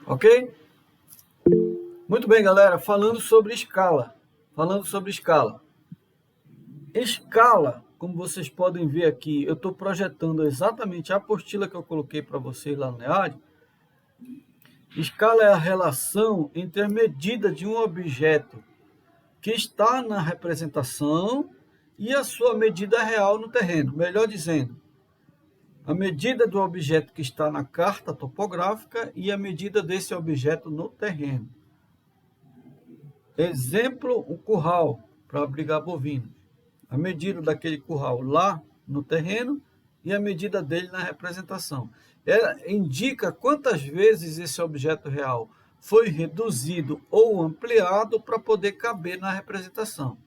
Ok? Muito bem, galera. Falando sobre escala. Escala, como vocês podem ver aqui, eu estou projetando exatamente a apostila que eu coloquei para vocês lá no NEAD. Escala é a relação entre a medida de um objeto que está na representação e a sua medida real no terreno. Melhor dizendo, a medida do objeto que está na carta topográfica e a medida desse objeto no terreno. Exemplo, um curral para abrigar bovinos. A medida daquele curral lá no terreno e a medida dele na representação. Ela indica quantas vezes esse objeto real foi reduzido ou ampliado para poder caber na representação.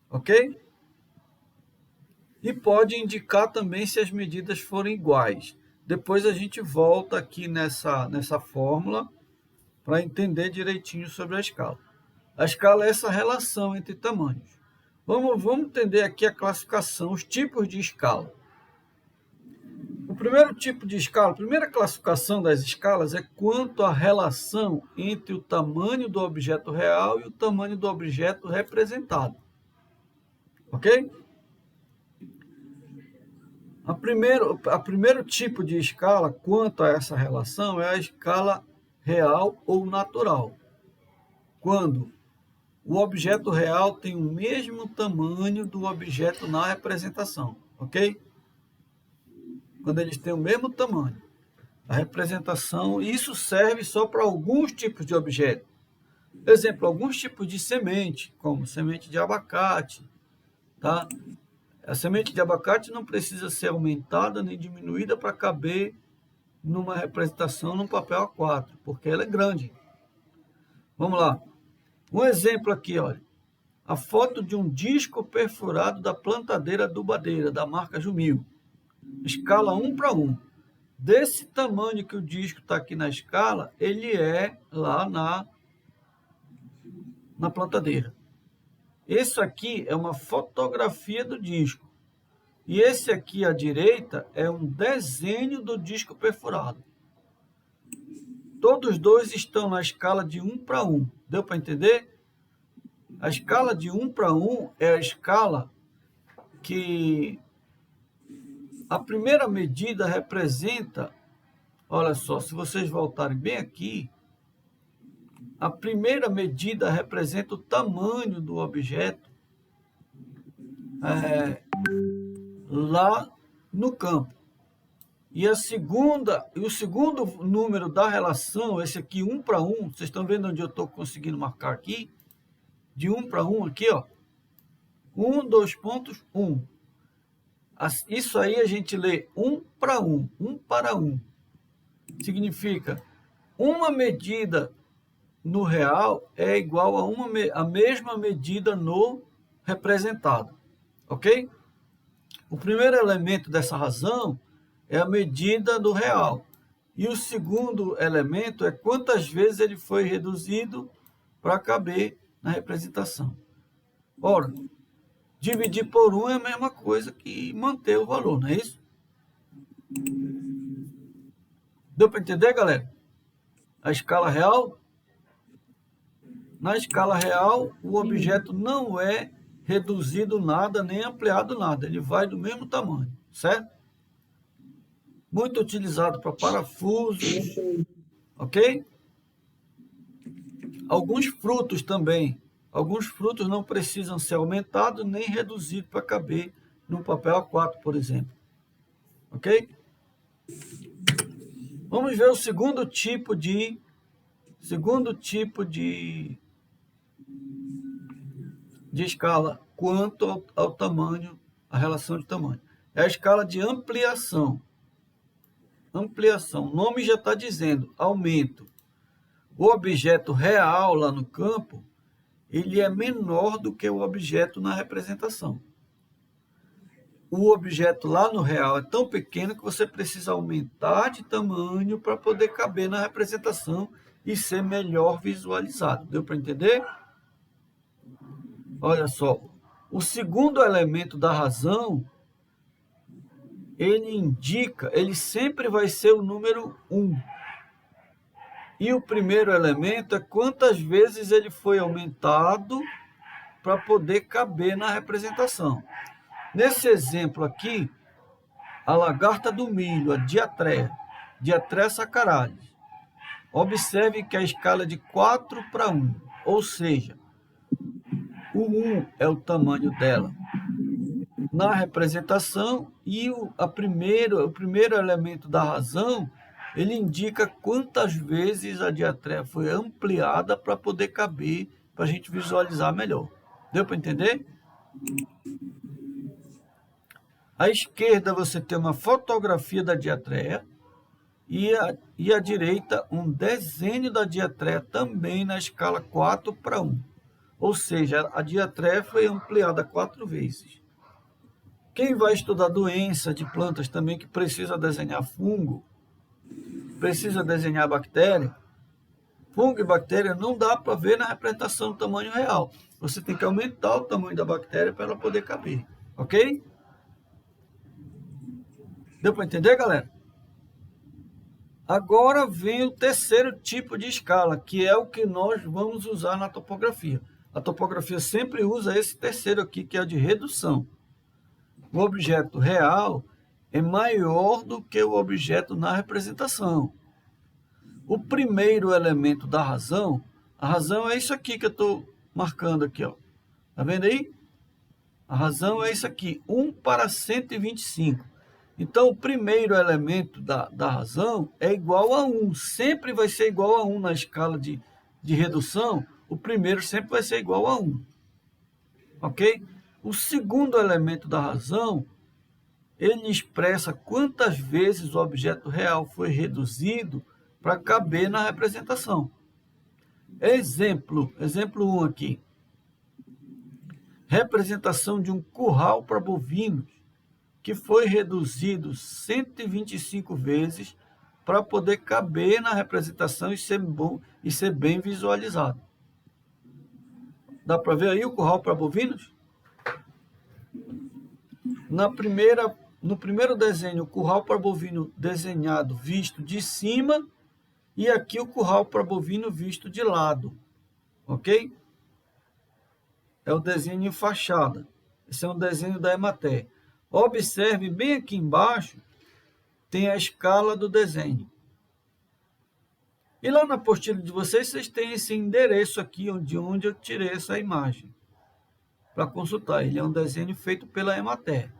Ok? E pode indicar também se as medidas forem iguais. Depois a gente volta aqui nessa fórmula para entender direitinho sobre a escala. A escala é essa relação entre tamanhos. Vamos entender aqui a classificação, os tipos de escala. O primeiro tipo de escala, a primeira classificação das escalas é quanto à relação entre o tamanho do objeto real e o tamanho do objeto representado. Ok? A primeiro tipo de escala, quanto a essa relação, é a escala real ou natural. Quando o objeto real tem o mesmo tamanho do objeto na representação, ok? Quando eles têm o mesmo tamanho. A representação, isso serve só para alguns tipos de objeto. Por exemplo, alguns tipos de semente, como semente de abacate, tá? A semente de abacate não precisa ser aumentada nem diminuída para caber numa representação num papel A4, porque ela é grande. Vamos lá. Um exemplo aqui, olha. A foto de um disco perfurado da plantadeira adubadeira, da marca Jumil. Escala 1:1. Desse tamanho que o disco está aqui na escala, ele é lá na plantadeira. Esse aqui é uma fotografia do disco. E esse aqui à direita é um desenho do disco perfurado. Todos dois estão na escala de 1:1. Deu para entender? A escala de 1:1 é a escala que a primeira medida representa, olha só, se vocês voltarem bem aqui, a primeira medida representa o tamanho do objeto lá no campo. E o segundo número da relação, esse aqui 1:1, vocês estão vendo onde eu estou conseguindo marcar aqui? De 1:1 aqui, ó. 1, 2 pontos, 1. Isso aí a gente lê 1:1, 1:1. Significa uma medida no real é igual a mesma medida no representado. Ok? O primeiro elemento dessa razão é a medida do real. E o segundo elemento é quantas vezes ele foi reduzido para caber na representação. Ora, dividir por 1 é a mesma coisa que manter o valor, não é isso? Deu para entender, galera? A escala real? Na escala real, o objeto não é reduzido nada, nem ampliado nada. Ele vai do mesmo tamanho, certo? Muito utilizado para parafusos, ok? Alguns frutos também. Alguns frutos não precisam ser aumentados nem reduzidos para caber num papel A4, por exemplo. Ok? Vamos ver o segundo tipo de escala quanto ao tamanho, a relação de tamanho. É a escala de ampliação. Ampliação. O nome já está dizendo, aumento. O objeto real lá no campo, ele é menor do que o objeto na representação. O objeto lá no real é tão pequeno que você precisa aumentar de tamanho para poder caber na representação e ser melhor visualizado. Deu para entender? Olha só, o segundo elemento da razão, ele sempre vai ser o número 1. E o primeiro elemento é quantas vezes ele foi aumentado para poder caber na representação. Nesse exemplo aqui, a lagarta do milho, a Diatreia saccharis. Observe que a escala é de 4 para 1, ou seja, o 1 é o tamanho dela na representação e o primeiro elemento da razão, ele indica quantas vezes a Diatreia foi ampliada para poder caber, para a gente visualizar melhor. Deu para entender? À esquerda você tem uma fotografia da Diatreia e à direita um desenho da Diatreia também na escala 4 para 1. Ou seja, a Diatreia foi ampliada 4 vezes. Quem vai estudar doença de plantas também que precisa desenhar fungo, precisa desenhar bactéria, fungo e bactéria não dá para ver na representação do tamanho real. Você tem que aumentar o tamanho da bactéria para ela poder caber, ok? Deu para entender, galera? Agora vem o terceiro tipo de escala, que é o que nós vamos usar na topografia. A topografia sempre usa esse terceiro aqui, que é o de redução. O objeto real é maior do que o objeto na representação. O primeiro elemento da razão, a razão é isso aqui que eu estou marcando aqui, ó. Tá vendo aí? A razão é isso aqui, 1 para 125. Então, o primeiro elemento da razão é igual a 1. Sempre vai ser igual a 1 na escala de redução. O primeiro sempre vai ser igual a 1. Ok? O segundo elemento da razão, ele expressa quantas vezes o objeto real foi reduzido para caber na representação. Exemplo 1 aqui. Representação de um curral para bovinos que foi reduzido 125 vezes para poder caber na representação e ser bem visualizado. Dá para ver aí o curral para bovinos? No primeiro desenho, o curral para bovino desenhado visto de cima e aqui o curral para bovino visto de lado, ok? É o desenho em fachada. Esse é um desenho da Emater. Observe bem aqui embaixo, tem a escala do desenho. E lá na apostila de vocês têm esse endereço aqui, de onde eu tirei essa imagem, para consultar. Ele é um desenho feito pela Emater.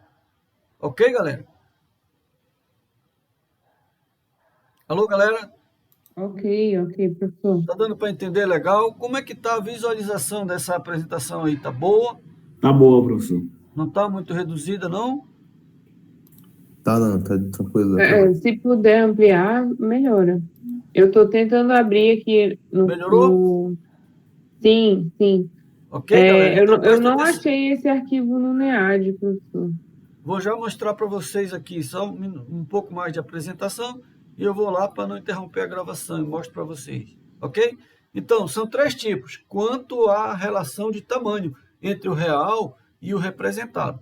Ok, galera? Alô, galera? Ok, professor. Tá dando para entender legal? Como é que tá a visualização dessa apresentação aí? Tá boa? Tá boa, professor. Não tá muito reduzida, não? Tá não, tá tranquilo. Se puder ampliar, melhora. Eu estou tentando abrir aqui Melhorou? Sim. Ok, galera? Então, Eu não achei esse arquivo no NEAD, professor. Vou já mostrar para vocês aqui só um pouco mais de apresentação e eu vou lá para não interromper a gravação e mostro para vocês, ok? Então, são 3 tipos, quanto à relação de tamanho entre o real e o representado.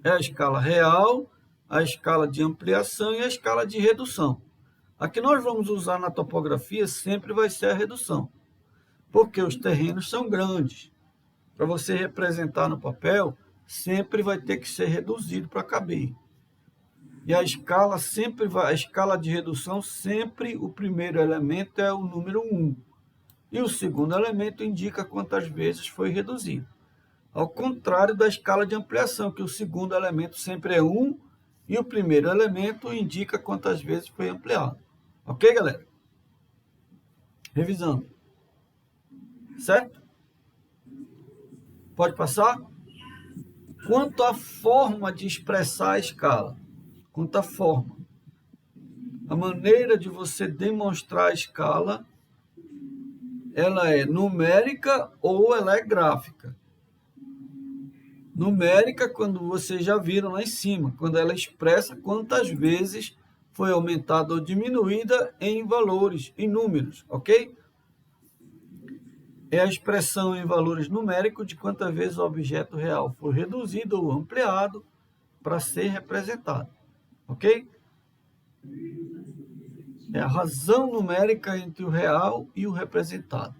É a escala real, a escala de ampliação e a escala de redução. A que nós vamos usar na topografia sempre vai ser a redução, porque os terrenos são grandes. Para você representar no papel, sempre vai ter que ser reduzido para caber. E a escala a escala de redução, sempre o primeiro elemento é o número 1. E o segundo elemento indica quantas vezes foi reduzido. Ao contrário da escala de ampliação, que o segundo elemento sempre é 1 e o primeiro elemento indica quantas vezes foi ampliado. Ok, galera? Revisando. Certo? Pode passar? Quanto à forma de expressar a escala, quanto à forma, a maneira de você demonstrar a escala, ela é numérica ou ela é gráfica. Numérica, quando vocês já viram lá em cima, quando ela expressa quantas vezes foi aumentada ou diminuída em valores, em números, ok? É a expressão em valores numéricos de quantas vezes o objeto real foi reduzido ou ampliado para ser representado. Ok? É a razão numérica entre o real e o representado.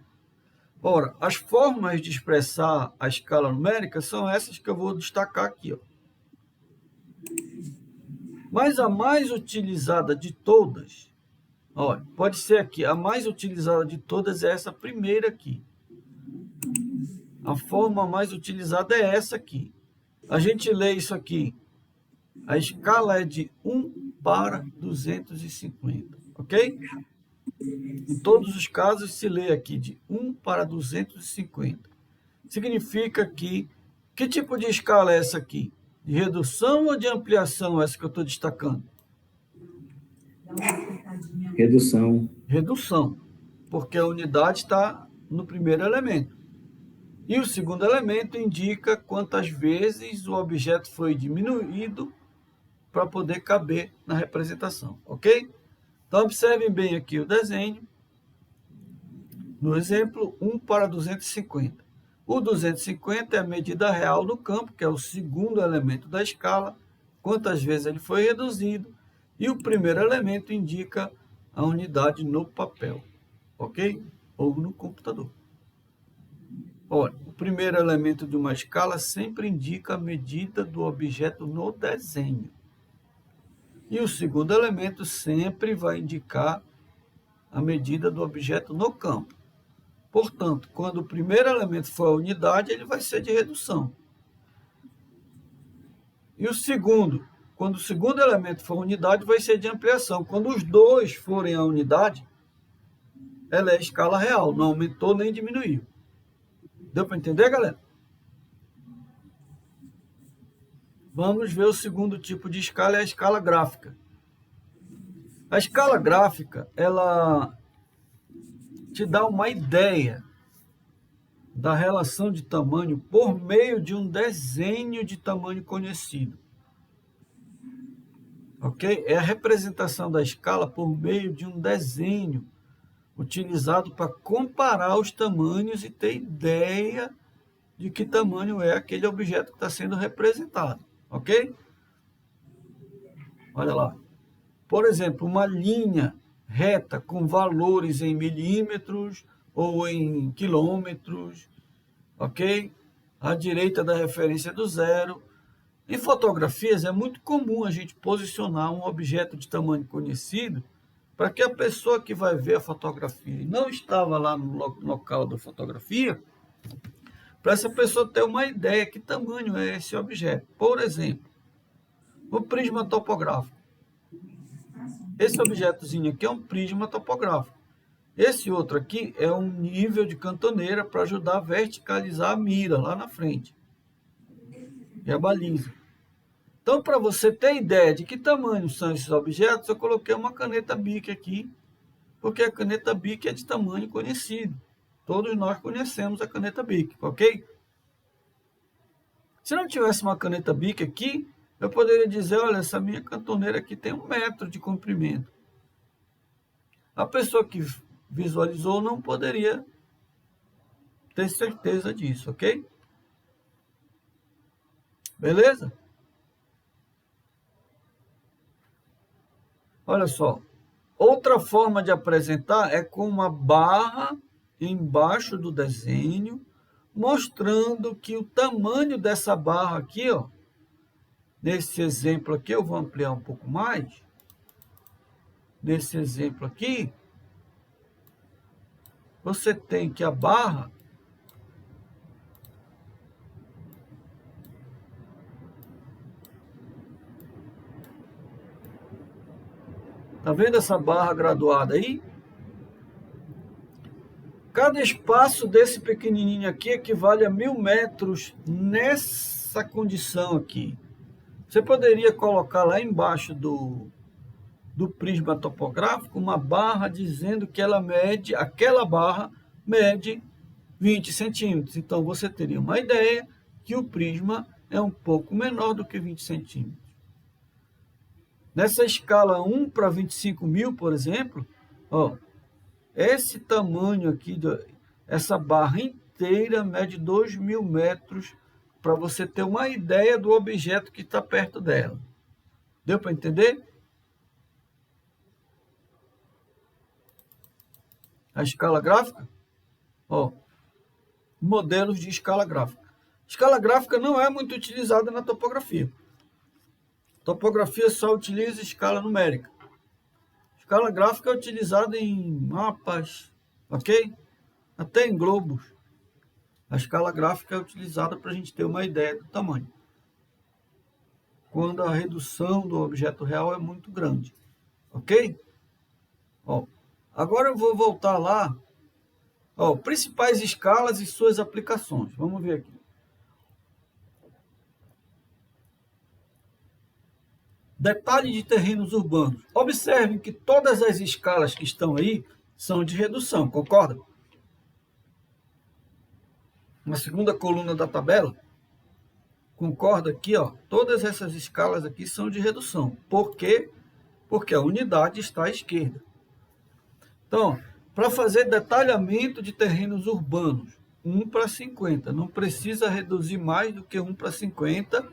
Ora, as formas de expressar a escala numérica são essas que eu vou destacar aqui, ó. Mas a mais utilizada de todas, olha, pode ser aqui, a mais utilizada de todas é essa primeira aqui. A forma mais utilizada é essa aqui. A gente lê isso aqui. A escala é de 1 para 250, ok? Em todos os casos se lê aqui de 1 para 250. Significa que tipo de escala é essa aqui? De redução ou de ampliação essa que eu estou destacando? Redução. Redução, porque a unidade está no primeiro elemento. E o segundo elemento indica quantas vezes o objeto foi diminuído para poder caber na representação, ok? Então, observem bem aqui o desenho. No exemplo, 1 para 250. O 250 é a medida real do campo, que é o segundo elemento da escala, quantas vezes ele foi reduzido, e o primeiro elemento indica a unidade no papel, ok? Ou no computador. Olha, o primeiro elemento de uma escala sempre indica a medida do objeto no desenho. E o segundo elemento sempre vai indicar a medida do objeto no campo. Portanto, quando o primeiro elemento for a unidade, ele vai ser de redução. E o segundo, quando o segundo elemento for a unidade, vai ser de ampliação. Quando os dois forem a unidade, ela é escala real, não aumentou nem diminuiu. Deu para entender, galera? Vamos ver o segundo tipo de escala, é a escala gráfica. A escala gráfica, ela te dá uma ideia da relação de tamanho por meio de um desenho de tamanho conhecido. Ok? É a representação da escala por meio de um desenho utilizado para comparar os tamanhos e ter ideia de que tamanho é aquele objeto que está sendo representado. Ok? Olha lá. Por exemplo, uma linha reta com valores em milímetros ou em quilômetros, ok? À direita da referência do zero. Em fotografias é muito comum a gente posicionar um objeto de tamanho conhecido para que a pessoa que vai ver a fotografia e não estava lá no local da fotografia, para essa pessoa ter uma ideia que tamanho é esse objeto. Por exemplo, o prisma topográfico. Esse objetozinho aqui é um prisma topográfico. Esse outro aqui é um nível de cantoneira para ajudar a verticalizar a mira lá na frente. É a baliza. Então, para você ter ideia de que tamanho são esses objetos, eu coloquei uma caneta Bic aqui, porque a caneta Bic é de tamanho conhecido. Todos nós conhecemos a caneta Bic, ok? Se não tivesse uma caneta Bic aqui, eu poderia dizer, olha, essa minha cantoneira aqui tem 1 metro de comprimento. A pessoa que visualizou não poderia ter certeza disso, ok? Beleza? Olha só. Outra forma de apresentar é com uma barra embaixo do desenho, mostrando que o tamanho dessa barra aqui, ó, nesse exemplo aqui, eu vou ampliar um pouco mais. Nesse exemplo aqui, você tem que a barra tá vendo essa barra graduada aí? Cada espaço desse pequenininho aqui equivale a 1000 metros nessa condição aqui. Você poderia colocar lá embaixo do prisma topográfico uma barra dizendo que aquela barra mede 20 centímetros. Então, você teria uma ideia que o prisma é um pouco menor do que 20 centímetros. Nessa escala 1 para 25 mil, por exemplo, ó, esse tamanho aqui, essa barra inteira mede 2.000 metros, para você ter uma ideia do objeto que está perto dela. Deu para entender? A escala gráfica? Ó, modelos de escala gráfica. Escala gráfica não é muito utilizada na topografia. Topografia só utiliza escala numérica. Escala gráfica é utilizada em mapas, ok? Até em globos. A escala gráfica é utilizada para a gente ter uma ideia do tamanho. Quando a redução do objeto real é muito grande, ok? Ó, agora eu vou voltar lá. Ó, principais escalas e suas aplicações. Vamos ver aqui. Detalhe de terrenos urbanos. Observem que todas as escalas que estão aí são de redução, concorda? Na segunda coluna da tabela, concorda aqui, ó, todas essas escalas aqui são de redução. Por quê? Porque a unidade está à esquerda. Então, para fazer detalhamento de terrenos urbanos, 1:50. Não precisa reduzir mais do que 1:50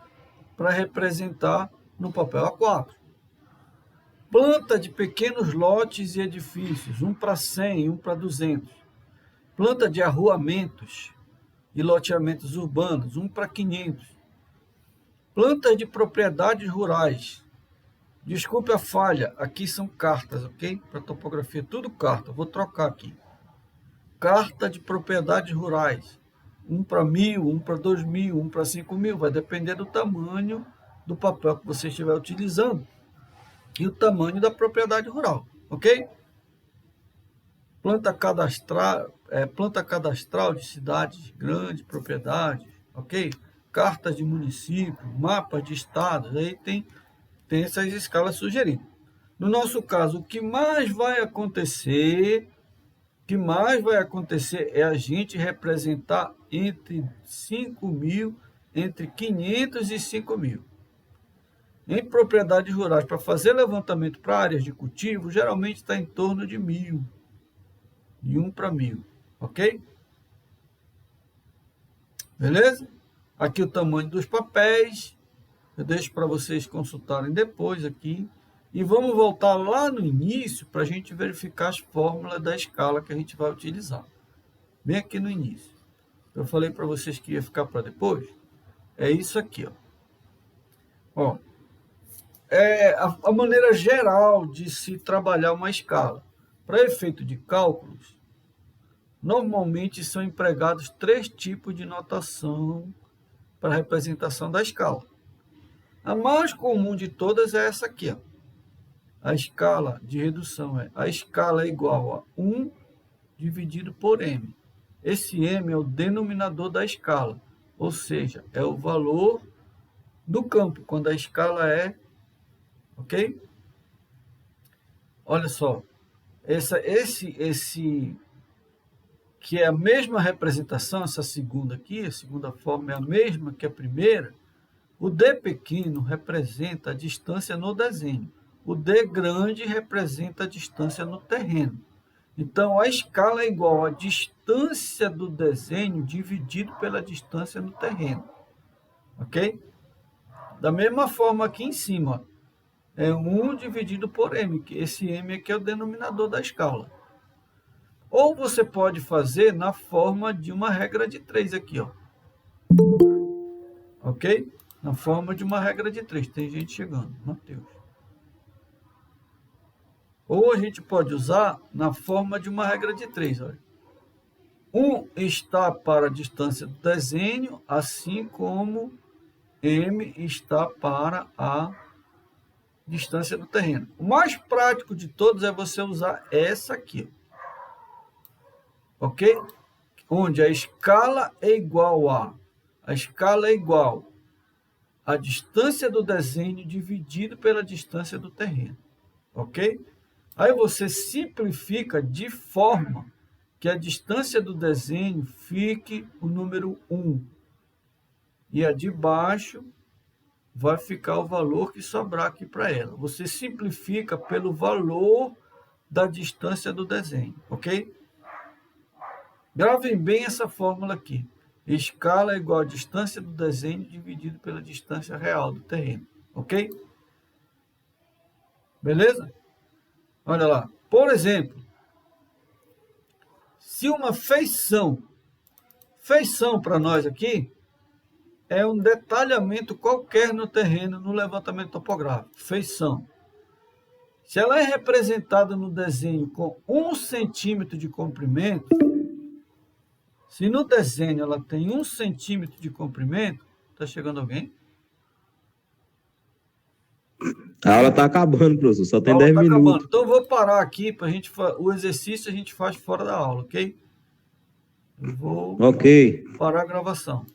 para representar no papel A4. Planta de pequenos lotes e edifícios, 1:100, 1:200. Planta de arruamentos e loteamentos urbanos, 1:500. Plantas de propriedades rurais. Desculpe a falha, aqui são cartas, ok? Para topografia, tudo carta. Vou trocar aqui. Carta de propriedades rurais. 1:1000, 1:2000, 1:5000. Vai depender do tamanho do papel que você estiver utilizando e o tamanho da propriedade rural, ok? Planta cadastral de cidades grandes, propriedades, ok? Cartas de município, mapas de estados, aí tem essas escalas sugeridas. No nosso caso, o que mais vai acontecer é a gente representar entre 5.000, entre 500 e 5.000. Em propriedades rurais, para fazer levantamento para áreas de cultivo, geralmente está em torno de 1.000, de 1:1000, ok? Beleza? Aqui o tamanho dos papéis, eu deixo para vocês consultarem depois aqui. E vamos voltar lá no início para a gente verificar as fórmulas da escala que a gente vai utilizar. Bem aqui no início. Eu falei para vocês que ia ficar para depois. É isso aqui, ó. A maneira geral de se trabalhar uma escala. Para efeito de cálculos, normalmente são empregados 3 tipos de notação para a representação da escala. A mais comum de todas é essa aqui, ó. A escala de redução a escala é igual a 1 dividido por m. Esse m é o denominador da escala, ou seja, é o valor do campo, quando a escala é, ok? Olha só, esse que é a mesma representação, essa segunda aqui, a segunda forma é a mesma que a primeira. O D pequeno representa a distância no desenho. O D grande representa a distância no terreno. Então, a escala é igual à distância do desenho dividido pela distância no terreno. Ok? Da mesma forma aqui em cima, é 1 dividido por m, que esse m aqui é o denominador da escala. Ou você pode fazer na forma de uma regra de 3 aqui, ó. Ok? Na forma de uma regra de 3. Tem gente chegando, Mateus. Ou a gente pode usar na forma de uma regra de 3. Olha. 1 está para a distância do desenho, assim como m está para a distância do terreno. O mais prático de todos é você usar essa aqui. Ok? Onde a escala é igual a distância do desenho dividido pela distância do terreno. Ok? Aí você simplifica de forma que a distância do desenho fique o número 1. E a de baixo vai ficar o valor que sobrar aqui para ela. Você simplifica pelo valor da distância do desenho, ok? Gravem bem essa fórmula aqui. Escala é igual a distância do desenho dividido pela distância real do terreno, ok? Beleza? Olha lá. Por exemplo, Se uma feição para nós aqui, é um detalhamento qualquer no terreno, no levantamento topográfico, feição. Se ela é representada no desenho com 1 centímetro de comprimento, se no desenho ela tem 1 centímetro de comprimento, está chegando alguém? A aula está acabando, professor, só tem A aula 10 tá minutos. acabando. Então, eu vou parar aqui para a gente o exercício a gente faz fora da aula, ok? Eu vou Ok. parar a gravação.